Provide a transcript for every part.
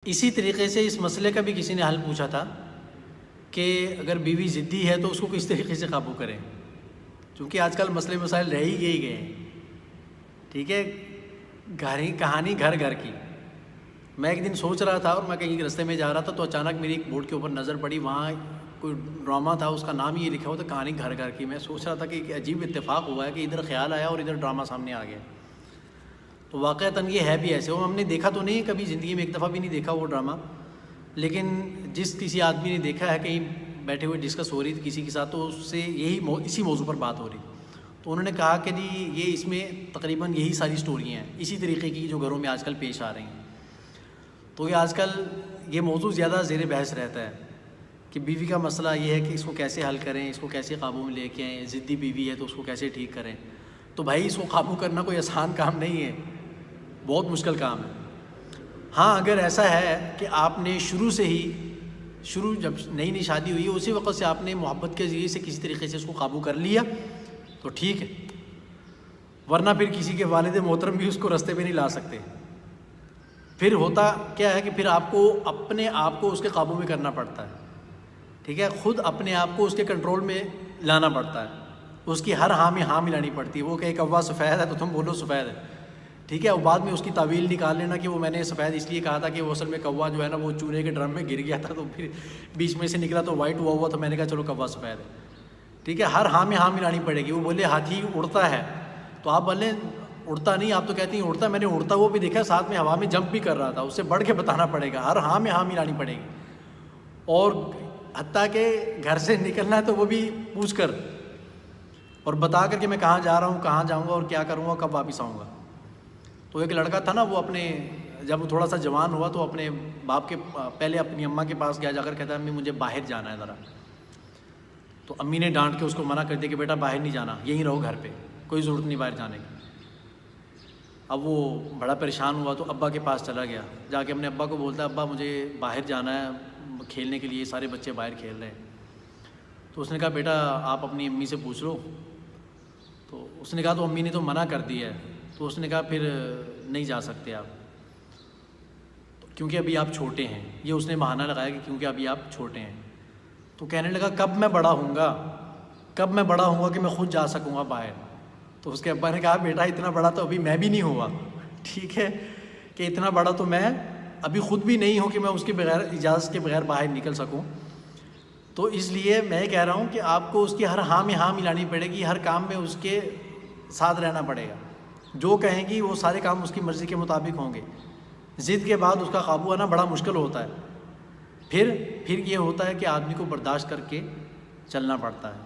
اسی طریقے سے اس مسئلے کا بھی کسی نے حل پوچھا تھا کہ اگر بیوی ضدی ہے تو اس کو کس طریقے سے قابو کریں، چونکہ آج کل مسئلے مسائل رہ ہی گئے ہیں. ٹھیک ہے، کہانی گھر گھر کی. میں ایک دن سوچ رہا تھا اور میں کہیں رستے میں جا رہا تھا تو اچانک میری ایک بورڈ کے اوپر نظر پڑی، وہاں کوئی ڈرامہ تھا، اس کا نام یہ لکھا ہوا تھا کہانی گھر گھر کی. میں سوچ رہا تھا کہ ایک عجیب اتفاق ہوا ہے کہ ادھر خیال آیا اور ادھر ڈرامہ سامنے آ گیا. تو واقعتاً یہ ہے بھی ایسے. وہ ہم نے دیکھا تو نہیں کبھی زندگی میں، ایک دفعہ بھی نہیں دیکھا وہ ڈرامہ، لیکن جس کسی آدمی نے دیکھا ہے، کہیں بیٹھے ہوئے ڈسکس ہو رہی تھی کسی کے ساتھ، تو اس سے اسی موضوع پر بات ہو رہی. تو انہوں نے کہا کہ جی یہ اس میں تقریباً یہی ساری سٹوریاں ہیں اسی طریقے کی جو گھروں میں آج کل پیش آ رہی ہیں. تو یہ آج کل یہ موضوع زیادہ زیر بحث رہتا ہے کہ بیوی کا مسئلہ یہ ہے کہ اس کو کیسے حل کریں، اس کو کیسے قابو میں لے کے آئیں. ضدی بیوی ہے تو اس کو کیسے ٹھیک کریں. تو بھائی اس کو قابو کرنا کوئی آسان کام نہیں ہے، بہت مشکل کام ہے. ہاں اگر ایسا ہے کہ آپ نے شروع جب نئی نئی شادی ہوئی ہے اسی وقت سے آپ نے محبت کے ذریعے سے کسی طریقے سے اس کو قابو کر لیا تو ٹھیک ہے، ورنہ پھر کسی کے والد محترم بھی اس کو رستے پہ نہیں لا سکتے. پھر ہوتا کیا ہے کہ پھر آپ کو اپنے آپ کو اس کے قابو میں کرنا پڑتا ہے. ٹھیک ہے، خود اپنے آپ کو اس کے کنٹرول میں لانا پڑتا ہے. اس کی ہر ہاں میں ہاں ملانی پڑتی ہے. وہ کہ کوا سفید ہے تو تم بولو سفید ہے. ٹھیک ہے، اور بعد میں اس کی تعویل نکال لینا کہ وہ میں نے سفید اس لیے کہا تھا کہ وہ اصل میں کوا جو ہے نا وہ چونے کے ڈرم میں گر گیا تھا تو پھر بیچ میں سے نکلا تو وائٹ ہوا تو میں نے کہا چلو کوا سفید ہے. ٹھیک ہے، ہر ہاں میں ہاں ملانی پڑے گی. وہ بولے ہاتھی اڑتا ہے تو آپ بولیں اڑتا نہیں، آپ تو کہتی ہیں اڑتا. میں نے اڑتا وہ بھی دیکھا، ساتھ میں ہوا میں جمپ بھی کر رہا تھا. اس سے بڑھ کے بتانا پڑے گا، ہر ہاں میں ہاں ملانی پڑے گی. اور حتیٰ کہ گھر سے نکلنا ہے تو وہ بھی پوچھ کر اور بتا کر کہ میں کہاں جا رہا ہوں، کہاں جاؤں گا اور کیا کروں گا، کب واپس آؤں گا. تو ایک لڑکا تھا نا، وہ جب وہ تھوڑا سا جوان ہوا تو اپنے باپ کے پہلے اپنی اماں کے پاس گیا، جا کر کہتا ہے امی مجھے باہر جانا ہے ذرا. تو امی نے ڈانٹ کے اس کو منع کر دیا کہ بیٹا باہر نہیں جانا، یہیں رہو گھر پہ، کوئی ضرورت نہیں باہر جانے کی. اب وہ بڑا پریشان ہوا تو ابا کے پاس چلا گیا. جا کے اپنے ابا کو بولتا ہے ابا مجھے باہر جانا ہے کھیلنے کے لیے، سارے بچے باہر کھیل رہے ہیں. تو اس نے کہا بیٹا آپ اپنی امی سے پوچھ لو. تو اس نے کہا تو امی نے تو منع کر دیا ہے. تو اس نے کہا پھر نہیں جا سکتے آپ، کیونکہ ابھی آپ چھوٹے ہیں. یہ اس نے بہانہ لگایا کہ کیونکہ ابھی آپ چھوٹے ہیں. تو کہنے لگا کب میں بڑا ہوں گا کہ میں خود جا سکوں گا باہر. تو اس کے ابا نے کہا بیٹا اتنا بڑا تو ابھی میں بھی نہیں ہوا. ٹھیک ہے، کہ اتنا بڑا تو میں ابھی خود بھی نہیں ہوں کہ میں اس کے بغیر اجازت کے بغیر باہر نکل سکوں. تو اس لیے میں کہہ رہا ہوں کہ آپ کو اس کی ہر ہاں میں ہاں ملانی پڑے گی، ہر کام میں اس کے ساتھ رہنا پڑے گا. جو کہیں گی وہ سارے کام اس کی مرضی کے مطابق ہوں گے. ضد کے بعد اس کا قابو آنا بڑا مشکل ہوتا ہے. پھر یہ ہوتا ہے کہ آدمی کو برداشت کر کے چلنا پڑتا ہے.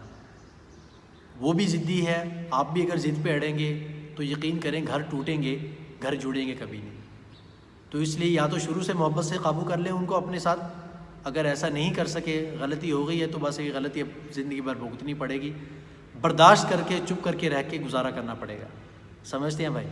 وہ بھی ضدی ہے، آپ بھی اگر ضد پہ اڑیں گے تو یقین کریں گھر ٹوٹیں گے، گھر جڑیں گے کبھی نہیں. تو اس لیے یا تو شروع سے محبت سے قابو کر لیں ان کو اپنے ساتھ. اگر ایسا نہیں کر سکے، غلطی ہو گئی ہے تو بس یہ غلطی اب زندگی بھر بھگتنی پڑے گی. برداشت کر کے چپ کر کے رہ کے گزارا کرنا پڑے گا. سمجھتے ہیں بھائی؟